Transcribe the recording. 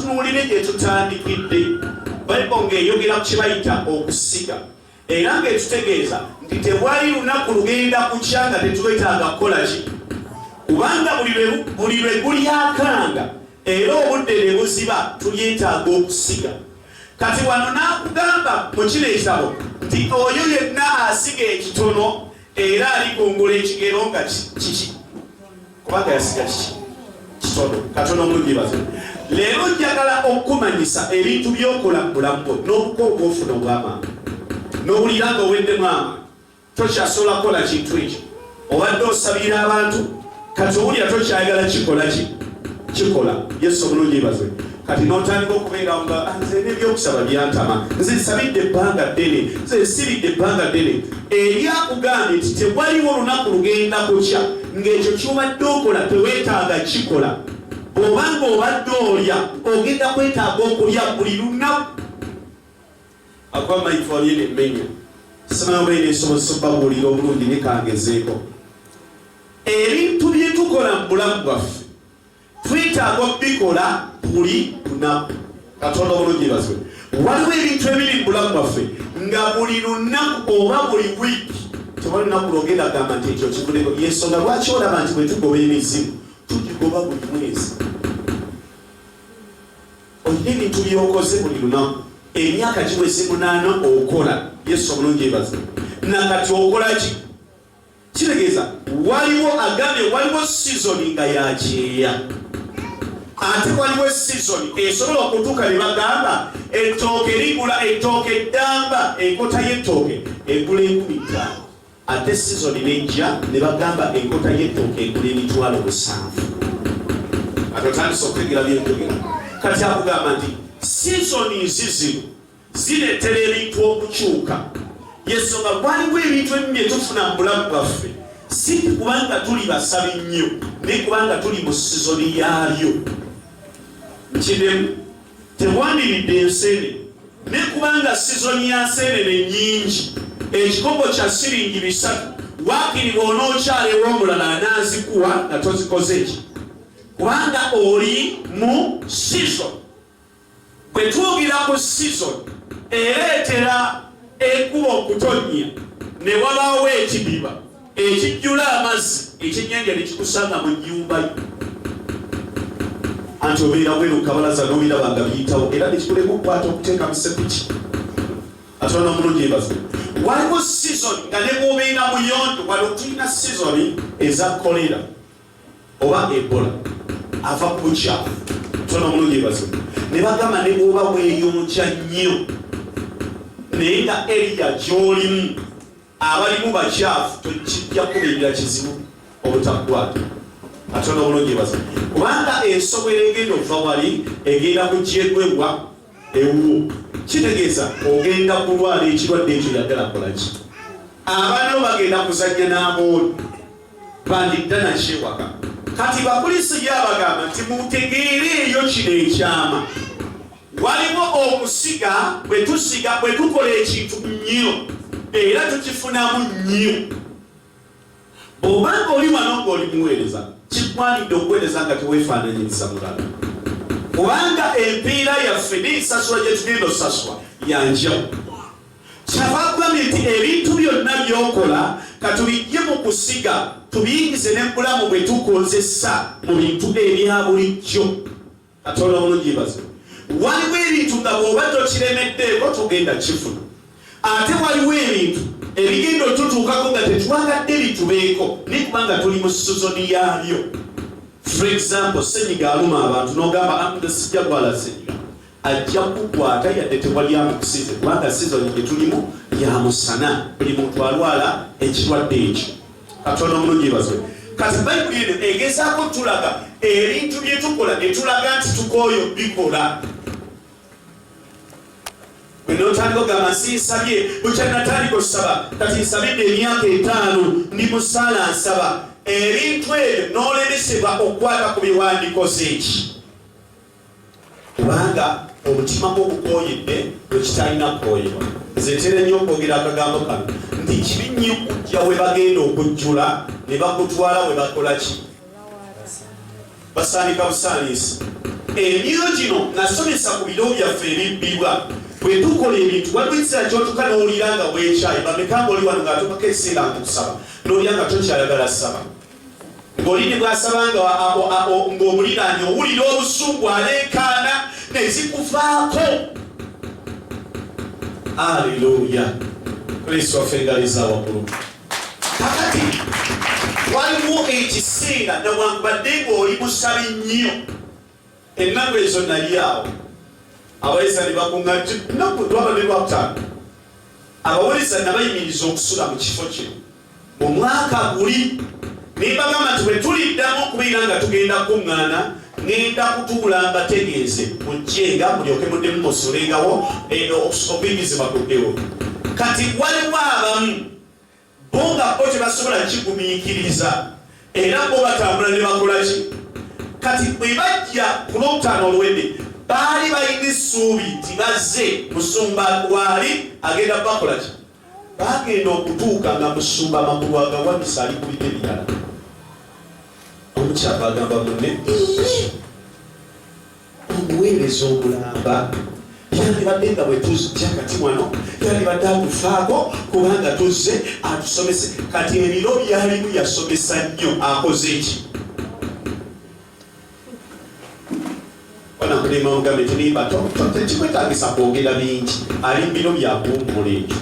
tunuulire gye tutandikidde Bayibuli ng'eyogera ku kye bayita okusiga era ng'etutegeeza nti tewali lunaku lugenda kukya nga tetwetaaga kukola ki kubanga buli lwe gulyakanga era obudde ne buziba tulyetaaga okusiga. Kati wano n'akugamba mu kino ekitabo nti oyo yenna asiga ekitono era alikungula ekigero nga kiki kubanga yasiga kiki kitono katono mulungibaze. Leero njagala okumanyisa ebintu by'okola mu bulamu bwo n'obuko obwofuna obw'amaanyi n'owulira nga oweddemu amaanyi tokyasobola kukola kintu ekyo obadde osabira abantu kati owulira tokyayagala kikola Yesu omulungibaze. Kati n'otandika okubeera nga nze n'ebyokusaba byantama nze nsabidde ebbanga ddene nze nsibidde ebbanga ddene eryakugambye nti tewaliwo olunaku lugenda kukya ng'ekyo ky'obadde okola teweetaaga kikola. Bw'obanga obadde olya ogenda kwetaaga okulya buli lunaku. Akuba mayifoolye n'emmenya simanyi oba eneesobozesa obbabuulira obulungi nekangezeeko ebintu bye tukola mu bulamu bwaffe twetaaga obikola buli lunaku. Katonda obulungibaze. Waliwo ebintu ebiri mu bulamu bwaffe nga buli lunaku oba buli wiiki tewali lunaku lwogenda gamba nti ekyo kibuleko. Yensonga lwaki olaba nti bwe tugoba emizimu tugigoba buli mwezi. Olina ebintu byokoze buli lunaku emyaka giweze 8 okola. Yesu omulungibaze. Nakati okola ki kitegeeza waliwo agambye waliwo sizoni nga yakyeya ate waliwo sizoni esobola okutuuka ne bagamba ettooke ligula ettooke eddamba enkota y'ettooke egula 15 ate sizoni nejja ne bagamba enkota y'ettooke egula 7,000. Atotandisa okutegera byenjogera. Kati akugamba nti sizoni zino zireetera ebintu okukyuka. Yensonga waliwo ebintu ebimu bye tufuna mu bulamu bwaffe si kubanga tuli basabi nnyo naye kubanga tuli mu sizoni yaalyo. Nkidemu tewaniridde ensene naye kubanga sizoni ya nseenene nnyingi ekikopo kya siringi 3 waakiri bw'onookyalewo omulala anaazikuwa nga tozikoze ki kubanga oli mu sizoni. Bwe twogera ku sizoni ereetera ekuba okutonnya ne wabaawo ekidiba ekijjula amazzi ekyennyanja ne kikusanga mu nnyumba yo anti obeera bweru kabalaza n'obiraba nga biyitawo era ne kikuleka okukwata okuteeka mu sepiki. Katonda omulungibaze. Waliwo sizoni nga ne bw'obeera muyonjo wali tulina sizoni eza kolera oba ebola ava ku bukyafu. Katonda omulungibaze. Ne bagamba ne bw'oba bweyonja nnyo naye nga eriya gy'olimu abalimu bakyafu tokijja kubeerera kizibu obutakwata. Katonda omulungibaze. Kubanga ensobola egenda ova wali egenda kugyegwebwa ewuwo kitegeeza ogenda kulwala ekirwadde ekyo yaddala kolaki. Abaana bagenda kuzannya n'abooli bandidda nakyewaka. Kati bakulisi yabagamba nti mutegeere eyo kino ekyama. Waliwo okusiga bwe tukola ekintu nnyo era tukifunamu nnyo. Bw'obanga oli wano ng'oli muweereza kikwanidde okuweereza nga teweefaananyiriza mulala kubanga empiira yaffe n'ensasula gye tugenda osasula yanjawulo. Kyava akugambye nti ebintu byonna by'okola katubijje mu kusiga tubiyingize ne bulamu bwe tukozesa mu bintu ebya bulijjo. Katonda omulungibaze. Waliwo ebintu nga bw'oba tokiremeddeeko tugenda kifuna ate waliwo ebintu ebigenda otutuukako nga tetwagadde bitubeeko ne kubanga tuli mu sizoni yaabyo. For example, senyiga aluma abantu n'ogamba amuda sijja gwala senyiga ajja kukwata yadde tewali amukusize kubanga sizoni gye tulimu ya musana buli muntu alwala ekirwadde ekyo. Katonda omulungibaze. Kati Bayibuli eno egezaako tulaga ebintu bye tukola ne tulaga nti tukooyo bikola. N'otandika ogamba sinsabye bukyanatandika okusaba kati nsabidde emyaka 5 ndi musaala nsaba ebintu ebyo n'olemesebwa okukwata ku biwandiiko zeeki kubanga omutima gw'ogukooyedde wekitalina kukooyebwa. Nze ntera nnyo okwogera akagambo kano nti kibi nnyo kujja we bagenda okujjula ne bakutwala we bakola ki basaanika busaaniisi emyoyo gino nasomesa ku biro byaffe ebibbibwa bwe tukola ebintu waliwo ekiseera kyotuka n'owulira nga bwekyayi bamekanga oli wano ng'atuukako ekiseera nkusaba n'olya nga tokyayagala saba ng'olini bw'asaba ng'omuliraanye owulira obusungu aleekaana nezikuvaako. Aleluya. Kristo waffe engaliza waggulu. Kakati waliwo ekiseera newankubadde ng'oli musabi nnyo ennaku ezo nali awo abayiza ne bakuŋŋa nnaku twabadde lwakutaano abawuliza nabayimiriza okusula mu kifo kino mu mwaka guli nimbagamba nti bwe tuliddamu okubeera nga tugenda kuŋŋaana ngenda kutuula mbategeeze mujjenga mulyoke muddemu musulengawo okuyigizibwa kuddewo. Kati waliwo abamu bo nga bo tebasobola kigumiikiriza era bo batambula ne bakola ki. Kati bwe bajja ku lwokutaano olwedde baali balina essuubi nti bazze musumba waali agenda bakola ki. Bagenda okutuuka nga musumba amagulu agawanisa ali kulidde ebirala. Omukyapa agamba munne omuweereza omulamba yandibadde nga bwe tuzja kati wano yandibadde atufaako kubanga tuzze atusomese. Kati ebiro byalimu yasomesa nnyo akoze eki. Wanakulema mugambe tunimba tekikwetagisa kwogera bingi ali mu biro byakuwummula ekyo.